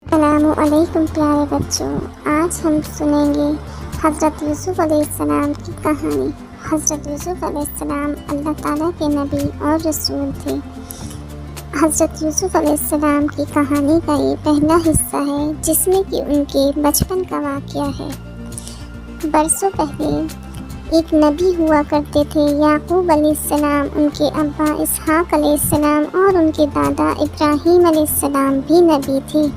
अस्सलामु अलैकुम प्यारे बच्चों, आज हम सुनेंगे हज़रत यूसुफ़ अलैहिस्सलाम की कहानी। हज़रत यूसुफ़ अलैहिस्सलाम अल्लाह ताला के नबी और रसूल थे। हज़रत यूसुफ़ अलैहिस्सलाम की कहानी का ये पहला हिस्सा है जिसमें कि उनके बचपन का वाक़या है। बरसों पहले एक नबी हुआ करते थे याकूब अलैहिस्सलाम, उनके अब्बा इसहाक़ अलैहिस्सलाम और उनके दादा इब्राहीम अलैहिस्सलाम भी नबी थे।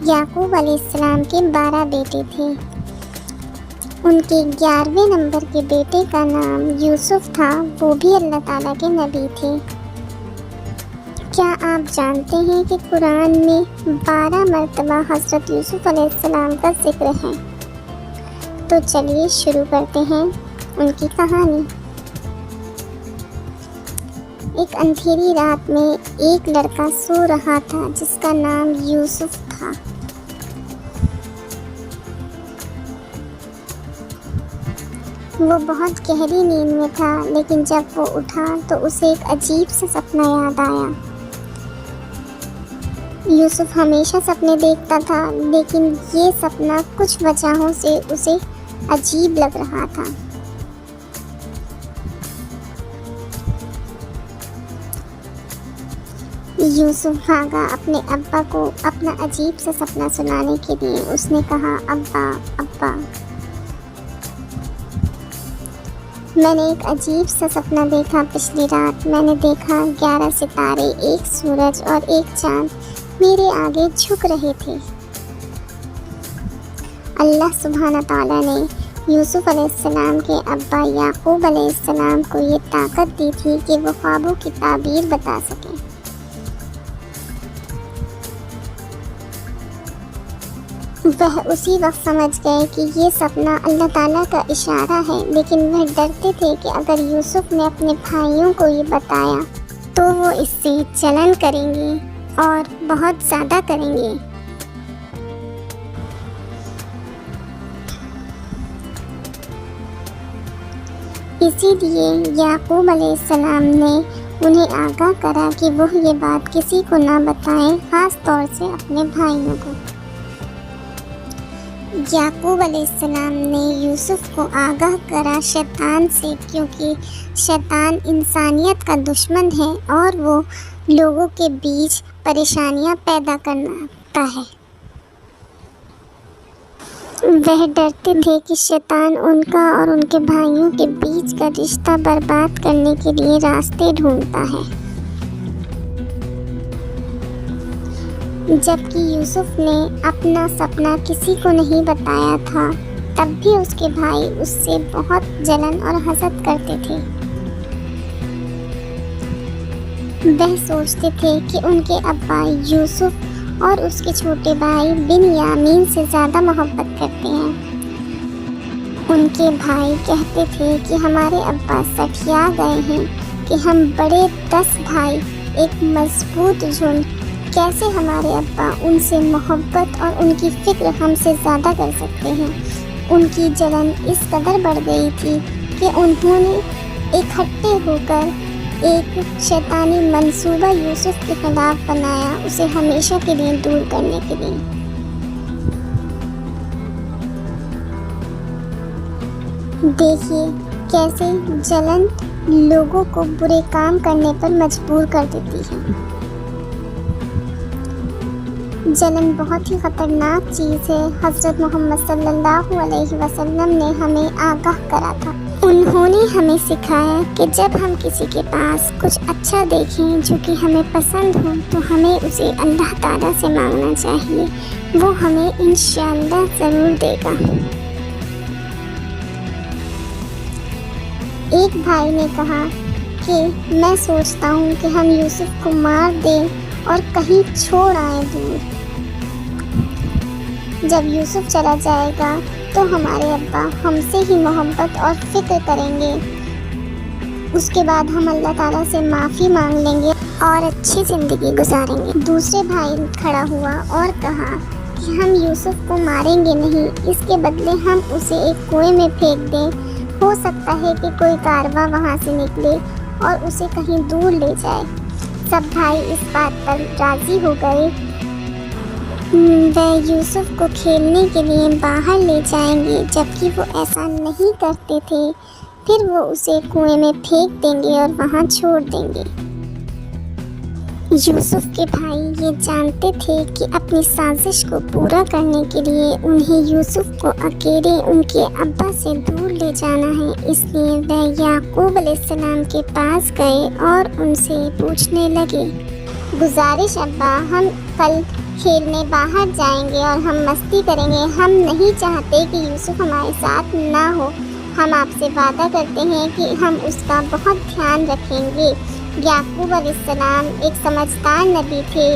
याकूब अलैहिस्सलाम के 12 बेटे थे। उनके 11वें नंबर के बेटे का नाम यूसुफ था, वो भी अल्लाह ताला के नबी थे। क्या आप जानते हैं कि कुरान में 12 मरतबा हज़रत यूसुफ अलैहिस्सलाम का जिक्र है? तो चलिए शुरू करते हैं उनकी कहानी। एक अंधेरी रात में एक लड़का सो रहा था जिसका नाम यूसुफ था। वो बहुत गहरी नींद में था, लेकिन जब वो उठा तो उसे एक अजीब सा सपना याद आया। यूसुफ हमेशा सपने देखता था, लेकिन ये सपना कुछ वजहों से उसे अजीब लग रहा था। यूसुफ भागा अपने अब्बा को अपना अजीब सा सपना सुनाने के लिए। उसने कहा, अब्बा अब्बा, मैंने एक अजीब सा सपना देखा पिछली रात। मैंने देखा 11 सितारे, एक सूरज और एक चाँद मेरे आगे झुक रहे थे। अल्लाह सुब्हाना ताला ने यूसुफ अलैहिस्सलाम के अब्बा याकूब अलैहिस्सलाम को ये ताकत दी थी कि वो ख्वाबों की ताबीर बता सकें। वह उसी वक्त समझ गए कि ये सपना अल्लाह ताला का इशारा है, लेकिन वह डरते थे कि अगर यूसुफ ने अपने भाइयों को ये बताया तो वो इससे जलन करेंगे और बहुत ज़्यादा करेंगे। इसीलिए याकूब अलैहिस्सलाम ने उन्हें आगाह करा कि वो ये बात किसी को ना बताएं, ख़ास तौर से अपने भाइयों को। याकूब अलैहिस्सलाम ने यूसुफ को आगाह करा शैतान से, क्योंकि शैतान इंसानियत का दुश्मन है और वो लोगों के बीच परेशानियां पैदा करता है। वह डरते थे कि शैतान उनका और उनके भाइयों के बीच का रिश्ता बर्बाद करने के लिए रास्ते ढूंढता है। जबकि यूसुफ ने अपना सपना किसी को नहीं बताया था, तब भी उसके भाई उससे बहुत जलन और हसद करते थे। वह सोचते थे कि उनके अब्बा यूसुफ और उसके छोटे भाई बिन्यामीन से ज़्यादा मोहब्बत करते हैं। उनके भाई कहते थे कि हमारे अब्बा सठिया गए हैं कि हम बड़े 10 भाई एक मजबूत झुंड, कैसे हमारे अब्बा उनसे मोहब्बत और उनकी फ़िक्र हमसे ज़्यादा कर सकते हैं। उनकी जलन इस कदर बढ़ गई थी कि उन्होंने इकट्ठे होकर एक शैतानी मंसूबा यूसुफ के खिलाफ बनाया, उसे हमेशा के लिए दूर करने के लिए। देखिए कैसे जलन लोगों को बुरे काम करने पर मजबूर कर देती है। जलन बहुत ही ख़तरनाक चीज़ है। हज़रत मोहम्मद सल्लल्लाहु अलैहि वसल्लम ने हमें आगाह करा था। उन्होंने हमें सिखाया कि जब हम किसी के पास कुछ अच्छा देखें जो कि हमें पसंद हो, तो हमें उसे अल्लाह ताला से मांगना चाहिए, वो हमें इंशाअल्लाह ज़रूर देगा। एक भाई ने कहा कि मैं सोचता हूँ कि हम यूसुफ को मार दें और कहीं छोड़ आएं दूर। जब यूसुफ चला जाएगा तो हमारे अब्बा हमसे ही मोहब्बत और फ़िक्र करेंगे। उसके बाद हम अल्लाह ताला से माफ़ी मांग लेंगे और अच्छी ज़िंदगी गुजारेंगे। दूसरे भाई खड़ा हुआ और कहा कि हम यूसुफ को मारेंगे नहीं, इसके बदले हम उसे एक कुएं में फेंक दें। हो सकता है कि कोई कारवां वहाँ से निकले और उसे कहीं दूर ले जाए। सब भाई इस बात पर राज़ी हो गए। وہ یوسف کو کھیلنے کے لیے باہر لے جائیں گے، جبکہ وہ ایسا نہیں کرتے تھے۔ پھر وہ اسے کنویں میں پھینک دیں گے اور وہاں چھوڑ دیں گے۔ یوسف کے بھائی یہ جانتے تھے کہ اپنی سازش کو پورا کرنے کے لیے انہیں یوسف کو اکیلے ان کے ابا سے دور لے جانا ہے، اس لیے وہ یعقوب علیہ السلام کے پاس گئے اور ان سے پوچھنے لگے، گزارش ابا، ہم کل کھیلنے باہر جائیں گے اور ہم مستی کریں گے۔ ہم نہیں چاہتے کہ یوسف ہمارے ساتھ نہ ہو۔ ہم آپ سے وعدہ کرتے ہیں کہ ہم اس کا بہت دھیان رکھیں گے۔ یعقوب علیہ السلام ایک سمجھدار نبی تھے۔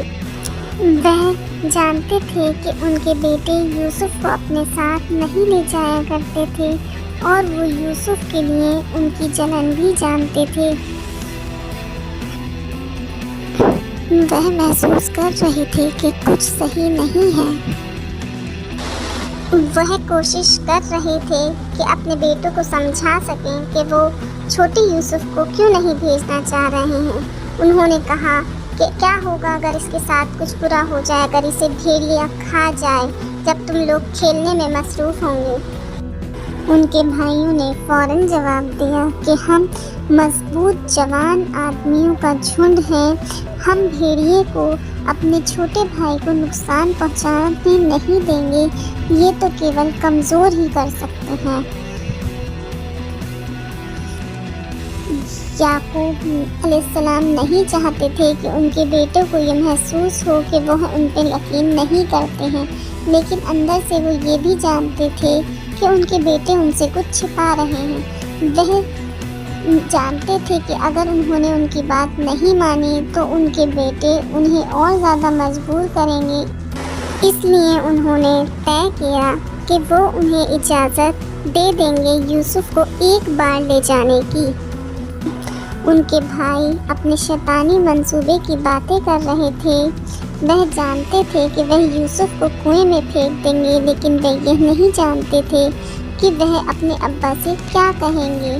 وہ جانتے تھے کہ ان کے بیٹے یوسف کو اپنے ساتھ نہیں لے جایا کرتے تھے، اور وہ یوسف کے لیے ان کی جلن بھی جانتے تھے۔ وہ محسوس کر رہے تھے کہ کچھ صحیح نہیں ہے۔ وہ کوشش کر رہے تھے کہ اپنے بیٹوں کو سمجھا سکیں کہ وہ چھوٹے یوسف کو کیوں نہیں بھیجنا چاہ رہے ہیں۔ انہوں نے کہا کہ کیا ہوگا اگر اس کے ساتھ کچھ برا ہو جائے، اگر اسے بھیڑیا کھا جائے جب تم لوگ کھیلنے میں مصروف ہوں گے۔ ان کے بھائیوں نے فوراً جواب دیا کہ ہم مضبوط جوان آدمیوں کا جھنڈ ہیں، ہم بھیڑیے کو اپنے چھوٹے بھائی کو نقصان پہنچانے نہیں دیں گے، یہ تو کیول کمزور ہی کر سکتے ہیں۔ یعقوب علیہ السلام نہیں چاہتے تھے کہ ان کے بیٹوں کو یہ محسوس ہو کہ وہ ان پہ یقین نہیں کرتے ہیں، لیکن اندر سے وہ یہ بھی جانتے تھے کہ ان کے بیٹے ان سے کچھ چھپا رہے ہیں۔ وہ جانتے تھے کہ اگر انہوں نے ان کی بات نہیں مانی تو ان کے بیٹے انہیں اور زیادہ مجبور کریں گے، اس لیے انہوں نے طے کیا کہ وہ انہیں اجازت دے دیں گے یوسف کو ایک بار لے جانے کی۔ ان کے بھائی اپنے شیطانی منصوبے کی باتیں کر رہے تھے۔ وہ جانتے تھے کہ وہ یوسف کو کنویں میں پھینک دیں گے، لیکن وہ یہ نہیں جانتے تھے کہ وہ اپنے ابا سے کیا کہیں گے۔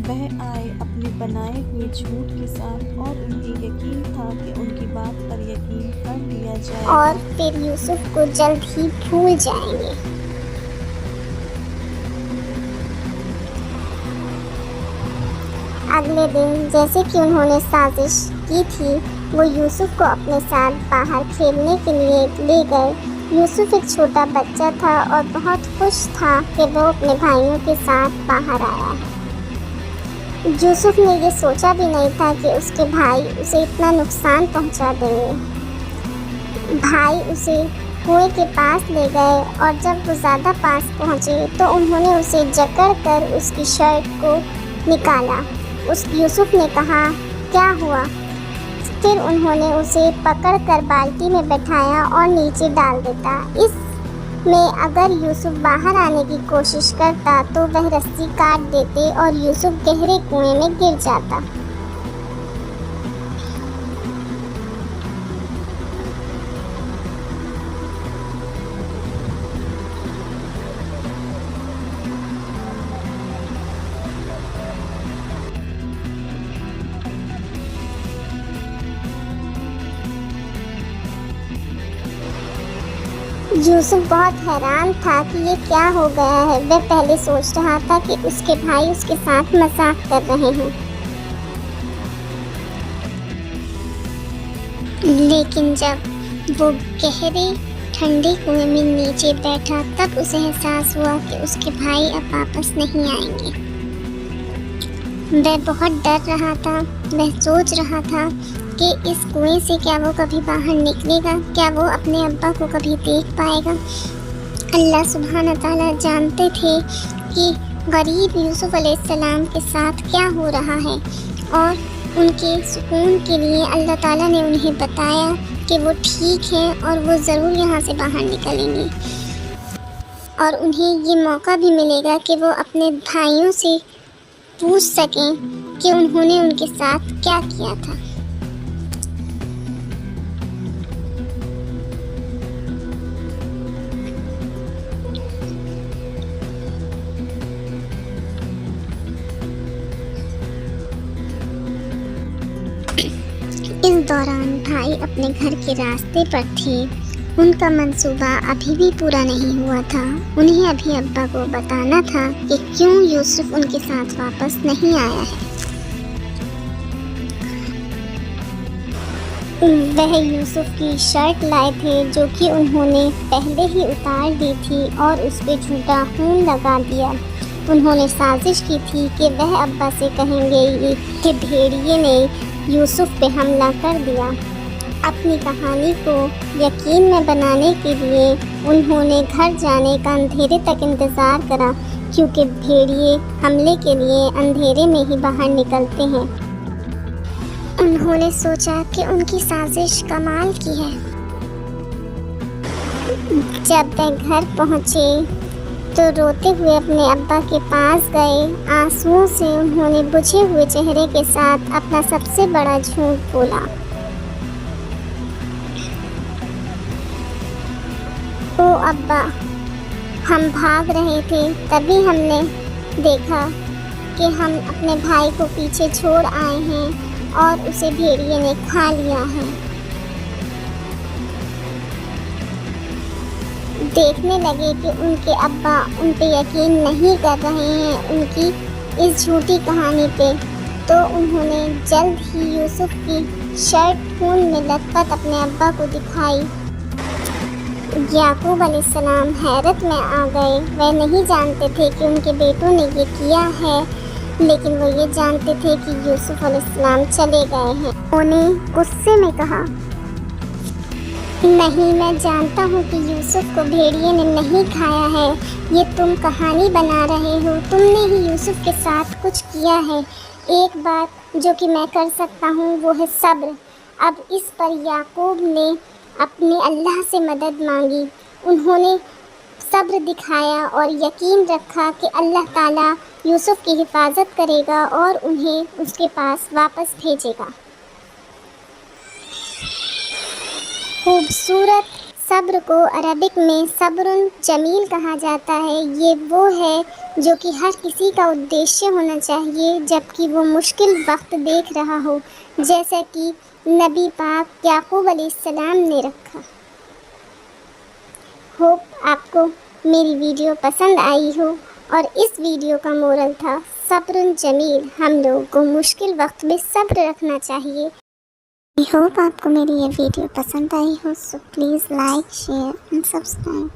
وہ آئے اپنے بنائے ہوئے جھوٹ کے ساتھ، اور انہیں یقین تھا کہ ان کی بات پر یقین کر لیا جائے گا اور پھر یوسف کو جلد ہی بھول جائیں گے۔ اگلے دن جیسے کہ انہوں نے سازش کی تھی، وہ یوسف کو اپنے ساتھ باہر کھیلنے کے لیے لے گئے۔ یوسف ایک چھوٹا بچہ تھا اور بہت خوش تھا کہ وہ اپنے بھائیوں کے ساتھ باہر آیا ہے۔ یوسف نے یہ سوچا بھی نہیں تھا کہ اس کے بھائی اسے اتنا نقصان پہنچا دیں گے۔ بھائی اسے کنویں کے پاس لے گئے، اور جب وہ زیادہ پاس پہنچے تو انہوں نے اسے جکڑ کر اس کی شرٹ کو نکالا۔ یوسف نے کہا، کیا ہوا؟ پھر انہوں نے اسے پکڑ کر بالٹی میں بٹھایا اور نیچے ڈال دیتا۔ اس میں اگر یوسف باہر آنے کی کوشش کرتا تو وہ رسی کاٹ دیتے اور یوسف گہرے کنویں میں گر جاتا۔ یوسف بہت حیران تھا کہ یہ کیا ہو گیا ہے۔ وہ پہلے سوچ رہا تھا کہ اس کے بھائی اس کے ساتھ مذاق کر رہے ہیں، لیکن جب وہ گہرے ٹھنڈے کنویں میں نیچے بیٹھا تب اسے احساس ہوا کہ اس کے بھائی اب واپس نہیں آئیں گے۔ وہ بہت ڈر رہا تھا۔ وہ سوچ رہا تھا کہ اس کنویں سے کیا وہ کبھی باہر نکلے گا؟ کیا وہ اپنے ابا کو کبھی دیکھ پائے گا؟ اللہ سبحانہ تعالیٰ جانتے تھے کہ غریب یوسف علیہ السلام کے ساتھ کیا ہو رہا ہے، اور ان کے سکون کے لیے اللہ تعالیٰ نے انہیں بتایا کہ وہ ٹھیک ہیں اور وہ ضرور یہاں سے باہر نکلیں گے، اور انہیں یہ موقع بھی ملے گا کہ وہ اپنے بھائیوں سے پوچھ سکیں کہ انہوں نے ان کے ساتھ کیا کیا تھا۔ इस दौरान भाई अपने घर के रास्ते पर थे। उनका मंसूबा अभी भी पूरा नहीं हुआ था। उन्हें अभी अब्बा को बताना था कि क्यों यूसुफ उनके साथ वापस नहीं आया है। वह यूसुफ की शर्ट लाए थे जो कि उन्होंने पहले ही उतार दी थी और उस पर झूठा खून लगा दिया। उन्होंने साजिश की थी कि वह अब्बा से कहेंगे कि भेड़िए ने यूसुफ पे हमला कर दिया। अपनी कहानी को यकीन में बनाने के लिए उन्होंने घर जाने का अंधेरे तक इंतज़ार करा, क्योंकि भेड़िए हमले के लिए अंधेरे में ही बाहर निकलते हैं। उन्होंने सोचा कि उनकी साजिश कमाल की है। जब वह घर पहुँचे तो रोते हुए अपने अब्बा के पास गए। आंसुओं से उन्होंने बुझे हुए चेहरे के साथ अपना सबसे बड़ा झूठ बोला। ओ अब्बा, हम भाग रहे थे, तभी हमने देखा कि हम अपने भाई को पीछे छोड़ आए हैं और उसे भेड़िए ने खा लिया है। देखने लगे कि उनके अब्बा उन पे यकीन नहीं कर रहे हैं उनकी इस झूठी कहानी पे, तो उन्होंने जल्द ही यूसुफ की शर्ट खून में लथपथ अपने अब्बा को दिखाई। याकूब अलैहिस्सलाम हैरत में आ गए। वह नहीं जानते थे कि उनके बेटों ने ये किया है, लेकिन वो ये जानते थे कि यूसुफ अलैहिस्सलाम चले गए हैं। उन्हें गुस्से में कहा, नहीं, मैं जानता हूँ कि यूसुफ को भेड़िए ने नहीं खाया है। ये तुम कहानी बना रहे हो। तुमने ही यूसुफ के साथ कुछ किया है। एक बात जो कि मैं कर सकता हूँ वो है सब्र। अब इस पर याकूब ने अपने अल्लाह से मदद मांगी। उन्होंने सब्र दिखाया और यकीन रखा कि अल्लाह ताला यूसुफ की हिफाजत करेगा और उन्हें उसके पास वापस भेजेगा। खूबसूरत सब्र को अरबिक में सब्रुन जमील कहा जाता है। ये वो है जो कि हर किसी का उद्देश्य होना चाहिए जबकि वो मुश्किल वक्त देख रहा हो, जैसा कि नबी पाक याकूब अलैहिस्सलाम ने रखा। होप आपको मेरी वीडियो पसंद आई हो और इस वीडियो का मोरल था सब्रुन जमील। हम लोगों को मुश्किल वक्त में सब्र रखना चाहिए। आई होप आपको मेरी ये वीडियो पसंद आई हो, so please like, share and subscribe.